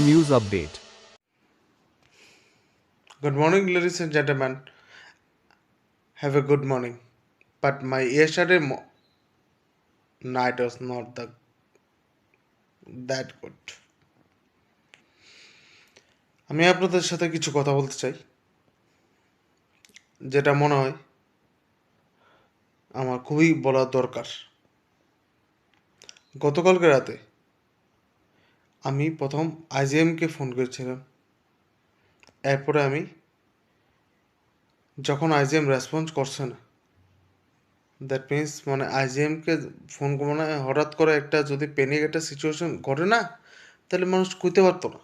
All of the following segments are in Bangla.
for news update. Good morning, ladies and gentlemen. Have a good morning. But my yesterday night was not that good. আমি আপনাদের সাথে কিছু কথা বলতে চাই, যেটা মনে হয় আমার খুবই বলা দরকার। গতকালকে রাতে আমি প্রথম আইজিএমকে ফোন করেছিলাম। এরপরে আমি যখন আইজিএম রেসপন্স করছে না, দ্যাট মিনস মানে আইজিএমকে ফোন মানে হঠাৎ করে একটা যদি প্যানিক একটা সিচুয়েশন ঘটে না, তাহলে মানুষ কইতে পারতো না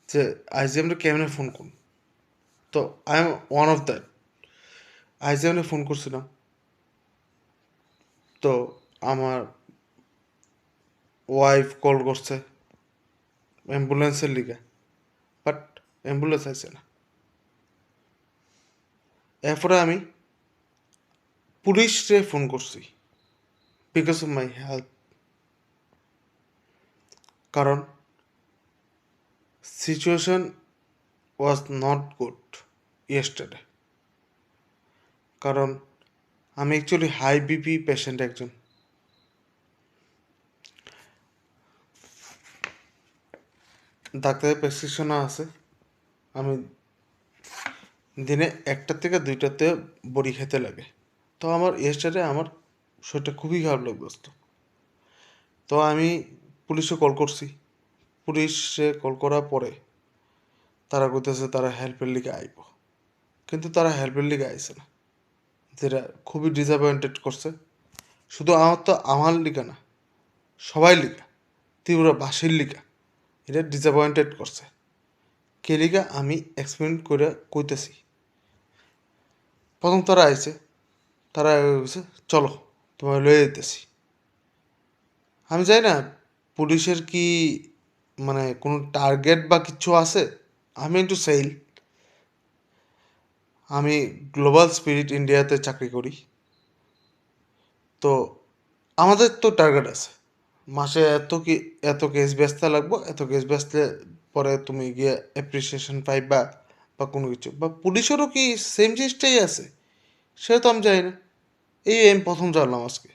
যে আইজিএমকে কেমনে ফোন করুন। তো I am one of that. আইজিএমে ফোন করছিলাম, তো আমার ওয়াইফ কল করছে অ্যাম্বুলেন্সের লিগে, বাট অ্যাম্বুলেন্স আসছে না। এরপরে আমি পুলিশে ফোন করছি বিকজ অফ মাই হেলথ, কারণ situation was not good yesterday. কারণ আমি অ্যাকচুয়ালি হাই বিপি পেশেন্ট একজন। ডাক্তারের প্রেসক্রিপশনও আছে। আমি দিনে 1টা থেকে 2টাতে বড়ি খেতে লাগে। তো আমার ইয়েস্টারডে আমার শরীরটা খুবই খারাপ লাগতো। তো আমি পুলিশে কল করছি। পুলিশে কল করার পরে তারা কইতেছে তারা হেল্পের লিগে আইব, কিন্তু তারা হেল্পের লিগে আইছে না, যেটা খুবই ডিসঅ্যাপয়েন্টেড করছে। শুধু আমার লিগা না, সবাই লিগা, ত্রিপুরাবাসীর লিগা এটা ডিসঅ্যাপয়েন্টেড করছে। কে লিগা আমি এক্সপ্লেন করে কইতেছি। প্রথম তারা আইছে, তারা কইছে চলো তোমায় লয়ে যেতেছি। আমি জানি না পুলিশের কি মানে কোনো টার্গেট বা কিছু আছে। আমি একটু সেইল, আমি গ্লোবাল স্পিরিট ইন্ডিয়াতে চাকরি করি। তো আমাদের তো টার্গেট আছে, মাসে এত কেস বেচতে লাগবো, এত কেস বেচলে পরে তুমি গিয়ে অ্যাপ্রিসিয়েশন পাইবা বা কোনো কিছু। বা পুলিশেরও কি সেম জিনিসটাই আছে সেটা তো আমি জানি না। এই আমি প্রথম জানলাম আজকে।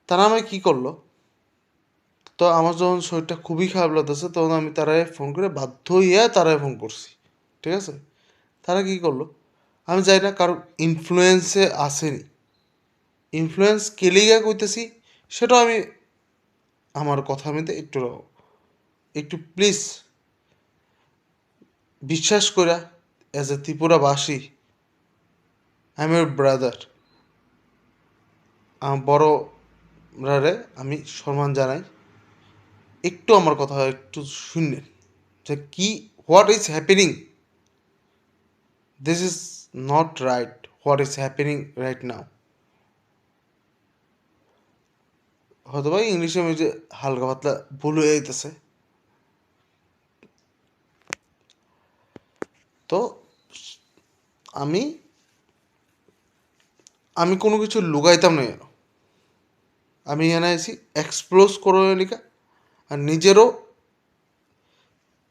তারা আমায় কী করলো, তো আমার যখন শরীরটা খুবই খারাপ লাগতেছে তখন আমি তারাই ফোন করে বাধ্য হইয়া তারাই ফোন করছি, ঠিক আছে। তারা কী করলো আমি জানি না, কারো ইনফ্লুয়েন্সে আসেনি। ইনফ্লুয়েন্স কেলিগা কইতেছি সেটাও আমি আমার কথার মধ্যে একটু প্লিজ বিশ্বাস করা। অ্যাজ এ ত্রিপুরাবাসী, আই এম ইউর ব্রাদার। আমার বড়রারে আমি সম্মান জানাই। একটু আমার কথা একটু শুনলেন যে কি what is happening. This is not right what is happening right now. হয়তো বা ইংলিশে আমি যে হালকা পাতলা ভুল হয়ে যেতেছে। তো আমি আমি কোনো কিছু লুকাইতাম না যেন। আমি এখানে আছি এক্সপ্লোজ করো লিখা, আর নিজেরও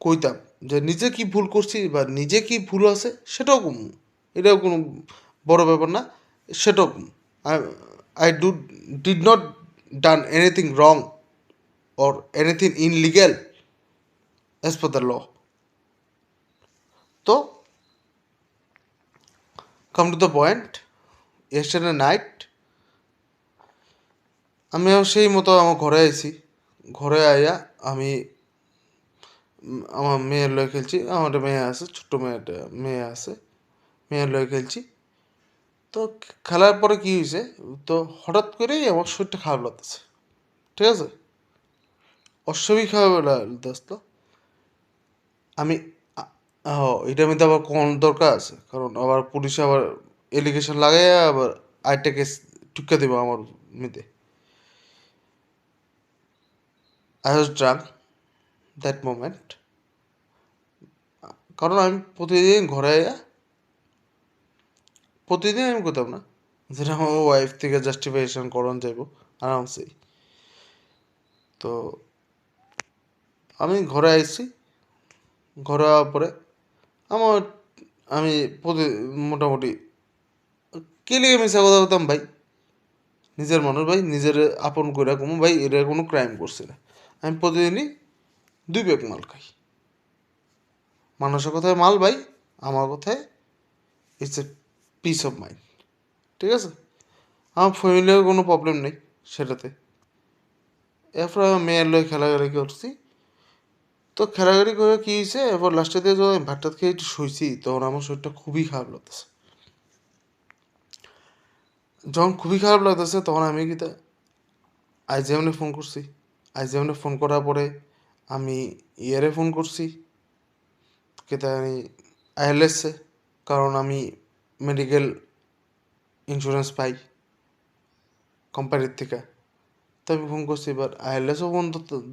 কইতাম যে নিজে কি ভুল করছি বা নিজে কি ভুল আছে সেটাও কম। এটাও কোনো বড় ব্যাপার না, সেটাও কম। I I did not done anything wrong or anything illegal as per the law. তো come to the point, yesterday night আমিও সেই মতো আমার ঘরে আইছি। ঘরে আইয়া আমি আমার মেয়ের লয়ে খেলছি। আমার মেয়ে আছে, ছোট্ট মেয়ে আছে, মেয়ের লয়ে খেলছি। তো খেলার পরে কী হয়েছে, তো হঠাৎ করেই আমার শরীরটা খারাপ লাগতেছে, ঠিক আছে। অস্বাভাবিক খারাপ লাগতেছিল। আমি এটার মধ্যে আবার কোন দরকার আছে, কারণ আবার পুলিশে আবার এলিগেশন লাগাইয়া আবার আরেকটা কেস টুকা দেবো আমার মধ্যে। I was drunk that moment. কারণ আমি প্রতিদিন ঘরে আইয়া, প্রতিদিন আমি করতাম না, যেটা আমার ওয়াইফ থেকে জাস্টিফিকেশন করণ যাইব আরামসে। তো আমি ঘরে আইছি, ঘরে আওয়ার পরে আমার আমি মোটামুটি কে লিগে মিশা কথা বলতাম ভাই, নিজের মানুষ ভাই, নিজের আপন করে কোনো ভাই এরা কোনো ক্রাইম করছে না। আমি প্রতিদিনই 2 প্যাক মাল খাই। মানুষের কথায় মাল ভাই, আমার কথায় it's a piece of mind. ঠিক আছে, আমার ফ্যামিলির কোনো প্রবলেম নেই সেটাতে। এরপর আমার মেয়ের লয়ে খেলাঘাড়ি করছি। তো খেলাঘাড়ি করে কী হয়েছে, এরপর লাস্টে দিয়ে যখন আমি ভাত টাত খেয়ে একটু শুয়েছি, তখন আমার শরীরটা খুবই খারাপ লাগতেছে। যখন খুবই খারাপ লাগতেছে তখন আমি কি আইজিএমনে ফোন করছি। আইজিএমনে ফোন করার পরে আমি ইয়ারে ফোন করছি, কেতা আমি আইএলএসে, কারণ আমি মেডিকেল ইন্স্যুরেন্স পাই কোম্পানির থেকে। তো আমি ফোন করছি, এবার আইএলএসও ফোন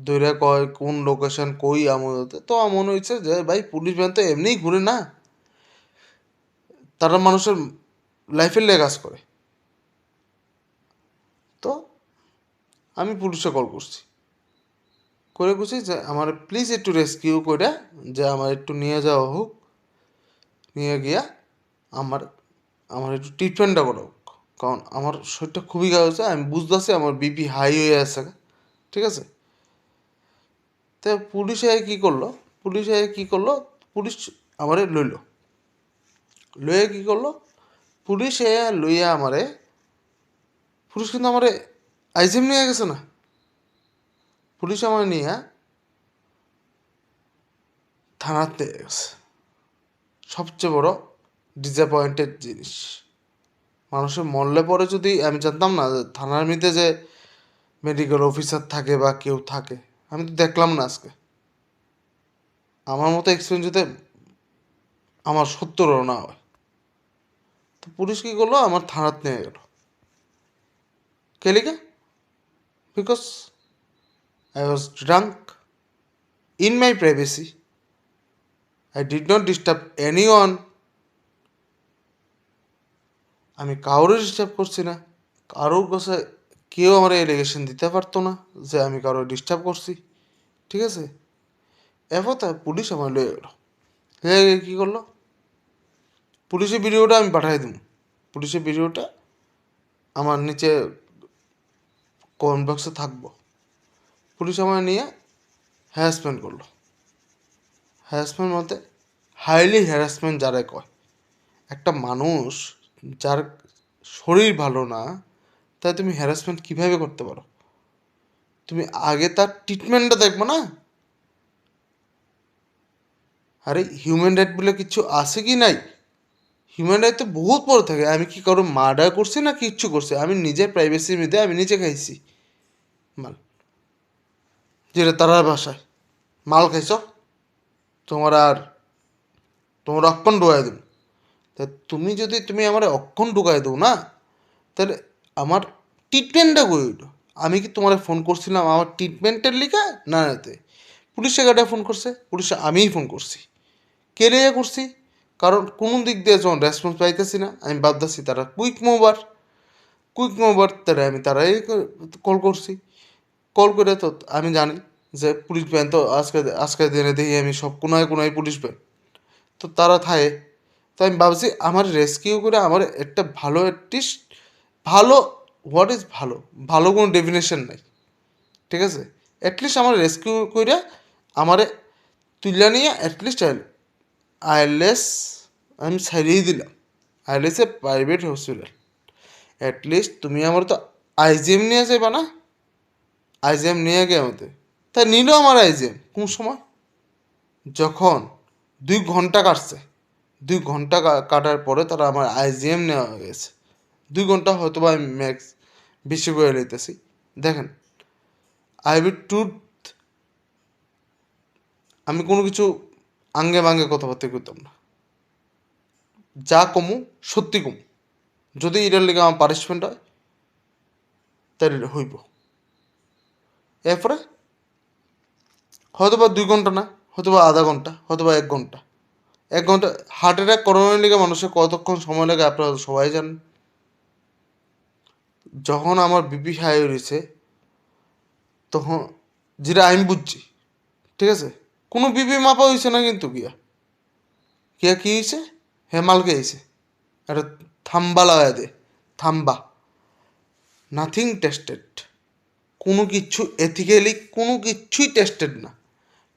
ধরে কয় কোন লোকেশন কই আমাদের। তো আমার মনে হচ্ছে যে ভাই পুলিশ ভ্যান তো এমনিই ঘুরে না, তারা মানুষের লাইফের লেগে কাজ করে। তো আমি পুলিশে কল করছি, করে বলছি যে আমার প্লিজ একটু রেস্কিউ করে, যে আমার একটু নিয়ে যাওয়া হোক, নিয়ে গিয়া আমার আমার একটু ট্রিটমেন্টটা করা হোক, কারণ আমার শরীরটা খুবই খারাপ হচ্ছে। আমি বুঝতেছি আমার বিপি হাই হয়ে আছে। ঠিক আছে, তো পুলিশ পুলিশ আমারে লইলো, লইয়া কী করলো, পুলিশে লইয়া আমারে, পুলিশ কিন্তু আমারে আইজিএম নিয়ে গেছে না, পুলিশ আমার নিয়ে থানাতে গেছে। সবচেয়ে বড় ডিসঅ্যাপয়েন্টেড জিনিস, মানুষের মরলে পরে যদি আমি জানতাম না যে থানার মধ্যে যে মেডিকেল অফিসার থাকে বা কেউ থাকে, আমি তো দেখলাম না আজকে। আমার মতো এক্সপিরিয়েন্স যদি আমার 70ও না হয়। তো পুলিশ কী করলো, আমার থানাতে নিয়ে গেল। কে লিখে? Because I was drunk in my privacy. I did not disturb anyone. আমি কারোর ডিস্টার্ব করছি না, কারোর কাছে কেউ আমার এলিগেশন দিতে পারতো না যে আমি কারো ডিস্টার্ব করছি। ঠিক আছে, এরপর তা পুলিশ আমার লয়ে গেলো। কী করলো, পুলিশের ভিডিওটা আমি পাঠাই দিব। পুলিশের ভিডিওটা আমার নিচে কমেন্ট বক্সে থাকবো। পুলিশ আমার নিয়ে হ্যারাসমেন্ট করলো। হ্যারাসমেন্ট মধ্যে হাইলি হ্যারাসমেন্ট যারা কয়, একটা মানুষ যার শরীর ভালো না, তাই তুমি হ্যারাসমেন্ট কীভাবে করতে পারো? তুমি আগে তার ট্রিটমেন্টটা দেখবো না? আরে হিউম্যান রাইট বলে কিছু আছে কি নাই? হিউম্যান রাইট তো বহুত বড় থাকে। আমি কি কারো মার্ডার করছি না কিচ্ছু করছি? আমি নিজের প্রাইভেসির মধ্যে আমি নিজে খাইছি মাল, যেটা তারার ভাষায় মাল খাইছ, তোমার আর তোমার অক্ষণ ঢুকাই দেব। তা তুমি আমার অক্ষণ ঢুকাই দেবো না, তাহলে আমার ট্রিটমেন্টটা করে দিল। আমি কি তোমার ফোন করছিলাম আমার ট্রিটমেন্টের লিখে? না নাতে পুলিশে গাড়িটা ফোন করছে, পুলিশে আমিই ফোন করছি। কে রেগে করছি, কারণ কোনো দিক দিয়ে যখন রেসপন্স পাইতেছি না, আমি ভাবতেছি তারা কুইক মোবার তারা, আমি তারাই কল করছি। কল করে তো আমি জানি যে পুলিশ ভ্যান তো আজকের দিনে দেখি আমি সব কোনায় পুলিশ ভ্যান, তো তারা থাকে। তো আমি ভাবছি আমার রেস্কিউ করে আমার একটা ভালো অ্যাটলিস্ট ভালো, হোয়াট ইজ ভালো, ভালো কোনো ডেফিনেশন নাই। ঠিক আছে, অ্যাটলিস্ট আমার রেস্কিউ করে আমারে তুলে নিয়ে অ্যাটলিস্ট আইএলএস আমি ছাড়িয়ে দিলাম। আইএলএস এ প্রাইভেট হসপিটাল, অ্যাটলিস্ট তুমি আমার তো আইজিএম নিয়ে যাবে না? আইজিএম নিয়ে গিয়ে আমাদের তা নিল আমার আইজিএম কোন সময়, যখন 2 ঘন্টা কাটছে। 2 ঘন্টা কাটার পরে তারা আমার আইজিএম নেওয়া হয়ে গেছে। 2 ঘন্টা হয়তো বা আমি ম্যাক্স বেশি করে নিতেছি। দেখেন, আই উইল ট্রুথ, আমি কোনো কিছু আঙ্গে বাঙ্গে কথাবার্তা করতাম না, যা কমু সত্যি কমু। যদি এটার লেগে আমার পানিশমেন্ট হয় তাহলে হইব। এরপরে হয়তো বা 2 ঘন্টা না, হয়তো বা আধা ঘন্টা, হয়তো বা 1 ঘন্টা। 1 ঘন্টা হার্ট অ্যাটাক করানোর লেগে মানুষের কতক্ষণ সময় লাগে আপনারা সবাই জানেন। যখন আমার বিপি হাই হয়েছে, তখন যেটা আমি বুঝছি, ঠিক আছে, কোনো বিপি মাপা হয়েছে না কিন্তু গিয়া গিয়া কি হয়েছে, হেমালকে হয়েছে একটা থাম্বা লাগাই দে, থাম্বা, নাথিং টেস্টেড, কোনো কিচ্ছু এথিক্যালি কোনো কিচ্ছুই টেস্টেড না,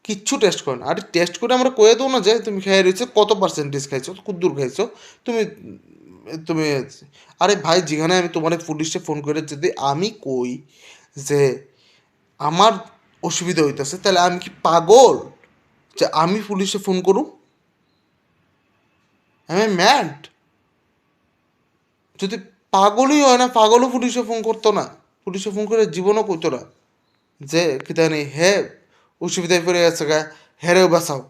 কিচ্ছু টেস্ট করে না। আরে টেস্ট করে আমরা কয়ে দেবো না যে তুমি খেয়ে রয়েছো কত পার্সেন্টেজ খাইছো, কুদ্দুর খাইছো তুমি তুমি আরে ভাই, যেখানে আমি তোমার পুলিশে ফোন করে যদি আমি কই যে আমার অসুবিধা হইতেছে, তাহলে আমি কি পাগল যে আমি পুলিশে ফোন করুম? আমি ম্যাড? যদি পাগলই হয় না, পাগলও পুলিশে ফোন করতো না, পুলিশে ফোন করে জীবনও কইতো না যে কি জানি হে অসুবিধায় পড়ে গেছে গা, হেরেও বাঁচাও।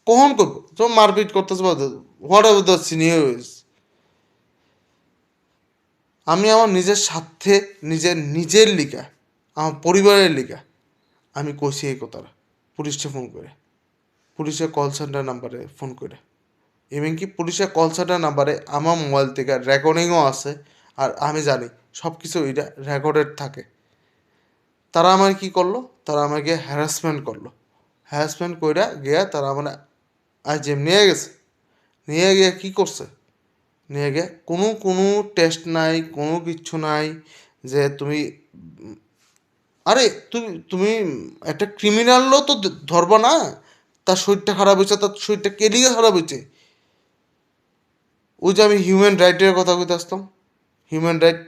কখন করবো যখন মারপিট করতেছে, হোয়াট এভার দ্য সিনিয়র। আমি আমার নিজের স্বার্থে, নিজের লিগা, আমার পরিবারের লিগা আমি কইছি এই কথাটা পুলিশে ফোন করে, পুলিশের কল সেন্টার নাম্বারে ফোন করে। এমনকি পুলিশের কল সেন্টার নাম্বারে আমার মোবাইল থেকে রেকর্ডিংও আছে, আর আমি জানি সব কিছু এটা রেকর্ডেড থাকে। তারা আমার কি করলো, তারা আমাকে হ্যারাসমেন্ট করলো, হ্যারাসমেন্ট কইরা গিয়া তারা মানে আজ নিয়ে গেছে, নিয়ে গিয়ে কী করছে, নিয়ে গিয়ে কোনো কোনো টেস্ট নাই, কোনো কিচ্ছু নাই যে তুমি আরে তুমি তুমি একটা ক্রিমিনালও তো ধরবা না, তার শরীরটা খারাপ হয়েছে, তার শরীরটা কে লিগে খারাপ হয়েছে। ওই যে আমি হিউম্যান রাইটের কথা কইতে আসতাম, হিউম্যান রাইট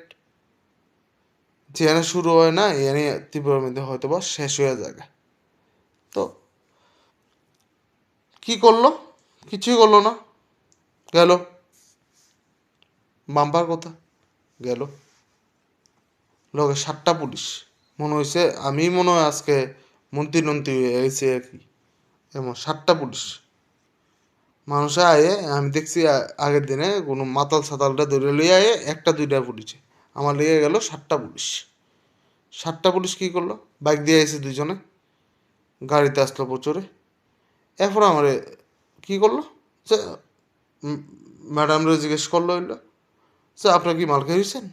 যেখানে শুরু হয় না এখানে তীব্র মধ্যে হয়তো বা শেষ হয়ে যায়। তো কি করলো, কিছুই করলো না, গেল বাম্পার কথা, গেল লগে 7টা পুলিশ। মনে হয়েছে আমি মনে হয় আজকে মন্ত্রী নন্ত্রী হয়ে গেছি আর কি, এমন 7টা পুলিশ মানুষে আয়ে আমি দেখছি আগের দিনে কোনো মাতাল সাতালটা ধরে লইয়া আয়ে একটা দুইটা পুলিশে, আমার লেগে গেল 7টা পুলিশ। 7টা পুলিশ কী করলো, বাইক দিয়ে এসে দুইজনে গাড়িতে আসলো প্রচুরে, এরপর আমার কী করলো যে ম্যাডামরে জিজ্ঞেস করলো হইলো যে আপনার কি মাল খেয়েছেন?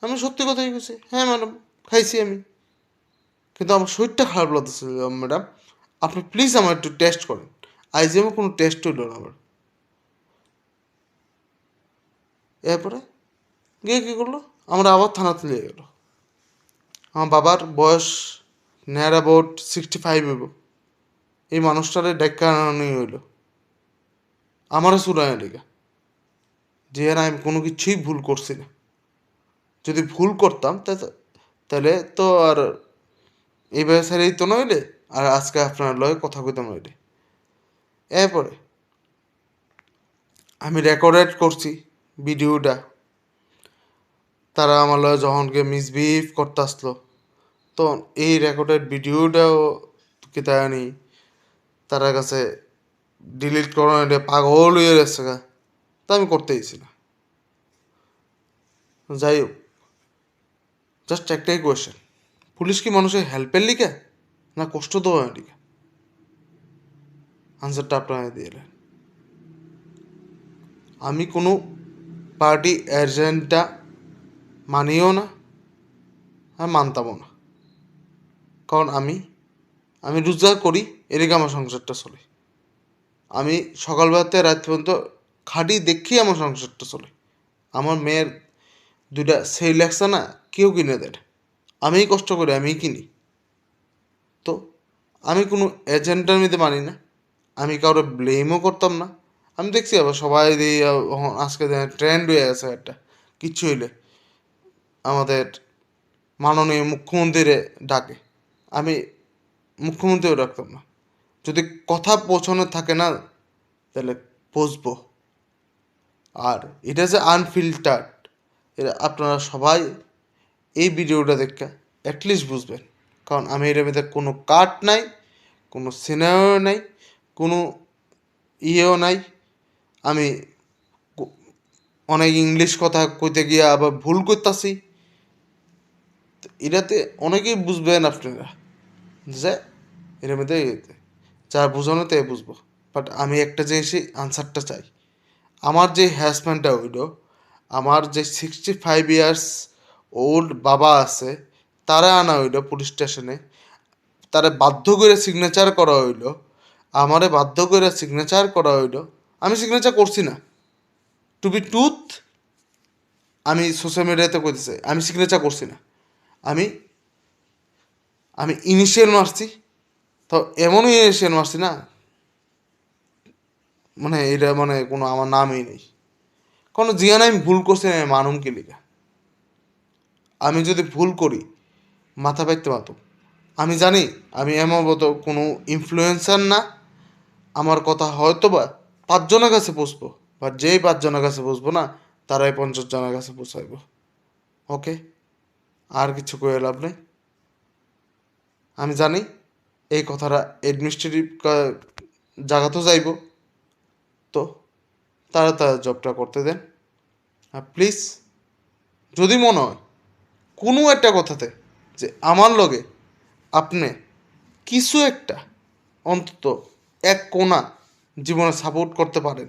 আমি সত্যি কথাই কইছি, হ্যাঁ ম্যাডাম খাইছি আমি, কিন্তু আমার শরীরটা খারাপ লাগতেছে ম্যাডাম, আপনি প্লিজ আমার একটু টেস্ট করেন। আইজিএমে কোনো টেস্ট হইল না আমার। এরপরে গিয়ে কী করলো, আমরা আবার থানাতে নিয়ে গেলো। আমার বাবার বয়স নেয়ার অ্যাবাউট 65 হইব, এই মানুষটারে ডাক্কা আনানোই হইল আমারও চুরায় লেগা, যে আর আমি কোনো কিছুই ভুল করছি না। যদি ভুল করতাম তাহলে তো আর এই ব্যবসায়ই তো নইলে, আর আজকে আপনার লয়ে কথা কইতাম নইলে। এরপরে আমি রেকর্ডেড করছি ভিডিওটা, তারা আমার লগে যখনকে মিসবিহেভ করতে আসলো, তো এই রেকর্ডেড ভিডিওটাও কিতানি তার কাছে ডিলিট করানো, এটা পাগল হয়ে গেছে গা, তা আমি করতে দিছি না। যাই হোক, জাস্ট একটাই কোয়েশ্চেন, পুলিশ কি মানুষের হেল্পের লিখে না কষ্ট দেওয়ার লিখে? আনসারটা আপনারা দিয়ে এলেন। আমি কোনো পার্টি এজেন্টটা মানিও না, আর মানতামও না, কারণ আমি রোজগার করি, এদিকে আমার সংসারটা চলে। আমি সকালবেলাতে রাত পর্যন্ত খাটি দেখেই আমার সংসারটা চলে। আমার মেয়ের 2টা সেই লাগছে না, কেউ কিনে দেয়, আমিই কষ্ট করি, আমিই কিনি। তো আমি কোনো এজেন্টের মধ্যে মানি না, আমি কারো ব্লেমও করতাম না। আমি দেখছি আবার সবাই দিয়ে আজকে ট্রেন্ড হয়ে গেছে একটা কিচ্ছু হইলে আমাদের মাননীয় মুখ্যমন্ত্রীরে ডাকে, আমি মুখ্যমন্ত্রীও ডাকতাম না। যদি কথা পৌঁছানো থাকে না তাহলে পৌঁছবো। আর এটা যে আনফিল্টার্ড, এটা আপনারা সবাই এই ভিডিওটা দেখে অ্যাটলিস্ট বুঝবেন, কারণ আমি এটার মধ্যে কোনো কাট নাই, কোনো সিনারিও নাই, কোনো ইয়েও নাই। আমি অনেক ইংলিশ কথা কইতে গিয়ে আবার ভুল করতেছি, এটাতে অনেকেই বুঝবেন আপনারা যে এর মধ্যে যা বোঝানো তে বুঝবো। বাট আমি একটা জিনিসই আনসারটা চাই, আমার যে হ্যারাসমেন্টটা হইল, আমার যে 65 ইয়ার্স ওল্ড বাবা আছে তারা আনা হইল পুলিশ স্টেশনে, তারে বাধ্য করে সিগনেচার করা হইলো, আমারে বাধ্য করে সিগনেচার করা হইলো, আমি সিগনেচার করছি না। টু বি ট্রুথ, আমি সোশ্যাল মিডিয়াতে কইতেছি আমি সিগনেচার করছি না। আমি আমি ইনিশিয়াল মারছি, তো এমনই ইনিশিয়াল মারছি না, মানে এটা মানে কোনো আমার নামই নেই। কোনো জিয়ান আমি ভুল করছি না, মানুম কি লিগা? আমি যদি ভুল করি মাথা পাইতে পারতো। আমি জানি আমি এমন মতো কোনো ইনফ্লুয়েন্সার না। আমার কথা হয়তো বা 5 জনের কাছে পৌঁছবো, বা যেই 5 জনের কাছে পৌঁছবো না, তারাই 50 জনের কাছে পৌঁছাইব। ওকে, আর কিছু কয়ে লাভ নেই। আমি জানি এই কথাটা অ্যাডমিনিস্ট্রেটিভ জায়গাতেও যাইব, তো তারা তার জবটা করতে দেন। আর প্লিজ, যদি মনে হয় কোনো একটা কথাতে যে আমার লগে আপনি কিছু একটা অন্তত এক কোণা জীবনে সাপোর্ট করতে পারেন,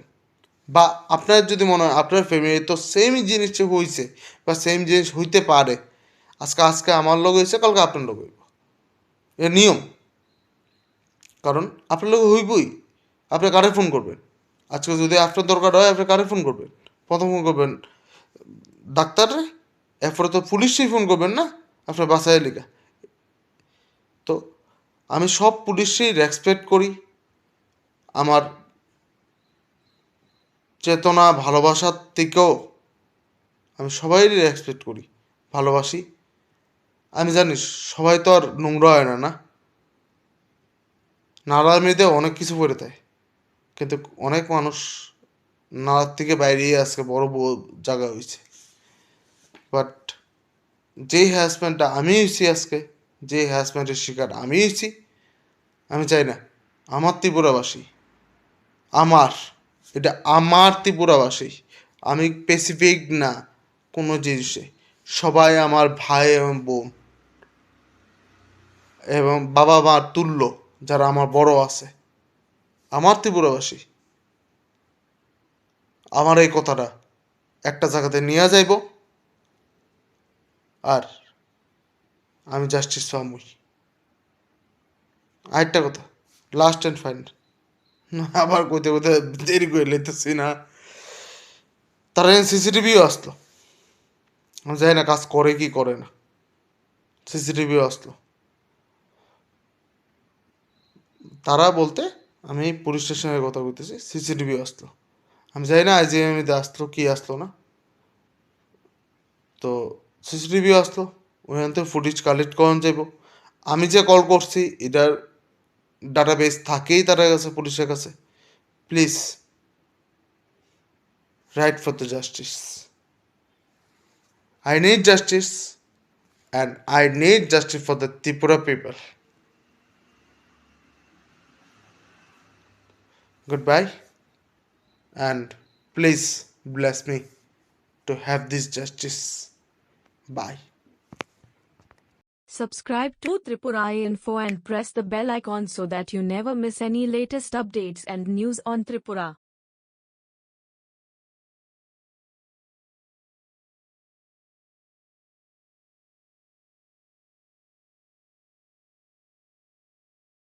বা আপনার যদি মনে হয় আপনার ফ্যামিলি তো সেম জিনিসটা হয়েছে বা সেম জিনিস হইতে পারে, আজকে আজকে আমার লোক হয়েছে, কালকে আপনার লোক হইব, এ নিয়ম। কারণ আপনার লোক হইবই। আপনি কারে ফোন করবেন? আজকে যদি আপনার দরকার হয় আপনি কারে ফোন করবেন? প্রথম ফোন করবেন ডাক্তারে, এরপরে তো পুলিশই ফোন করবেন না আপনার বাসায় লিখা। তো আমি সব পুলিশই রেসপেক্ট করি, আমার চেতনা ভালোবাসার থেকেও আমি সবাইই রেসপেক্ট করি, ভালোবাসি। আমি জানি সবাই তো আর নোংরা হয় না, না, নালার মেয়েতে অনেক কিছু করে দেয়, কিন্তু অনেক মানুষ নালার থেকে বাইরে আজকে বড় বড় জায়গা হয়েছে। বাট যেই হ্যারাসমেন্টটা আমি হয়েছি আজকে, যে হ্যারাসমেন্টের শিকার আমি হয়েছি, আমি চাই না আমার ত্রিপুরাবাসী, আমার, এটা আমার ত্রিপুরাবাসী, আমি স্পেসিফিক না কোনো জিনিসে, সবাই আমার ভাই এবং বোন এবং বাবা মার তুল্য, যারা আমার বড় আছে, আমার ত্রিপুরাবাসী, আমার এই কথাটা একটা জায়গাতে নিয়ে যাইব, আর আমি জাস্টিস পামই। আরেকটা কথা, লাস্ট অ্যান্ড ফাইনাল, আবার কইতে কইতে দেরি করে লেতেছি না, তারা সিসিটিভিও আসলো, আমি জানি না কাজ করে কি করে না, সিসিটিভিও আসলো। তারা বলতে আমি পুলিশ স্টেশনের কথা বলতেছি, সিসিটিভি আসলো, আমি জানি না আইজিএমিতে আসলো কি আসলো না, তো সিসিটিভি আসলো, ওইখান থেকে ফুটেজ কালেক্ট করানো যাইব। আমি যে কল করছি এটার ডাটাবেস থাকেই তার কাছে, পুলিশের কাছে। Please write for the justice, I need justice, and I need justice for the Tripura people. Goodbye, and please bless me to have this justice. Bye. Subscribe to Tripura Info and press the bell icon so that you never miss any latest updates and news on Tripura.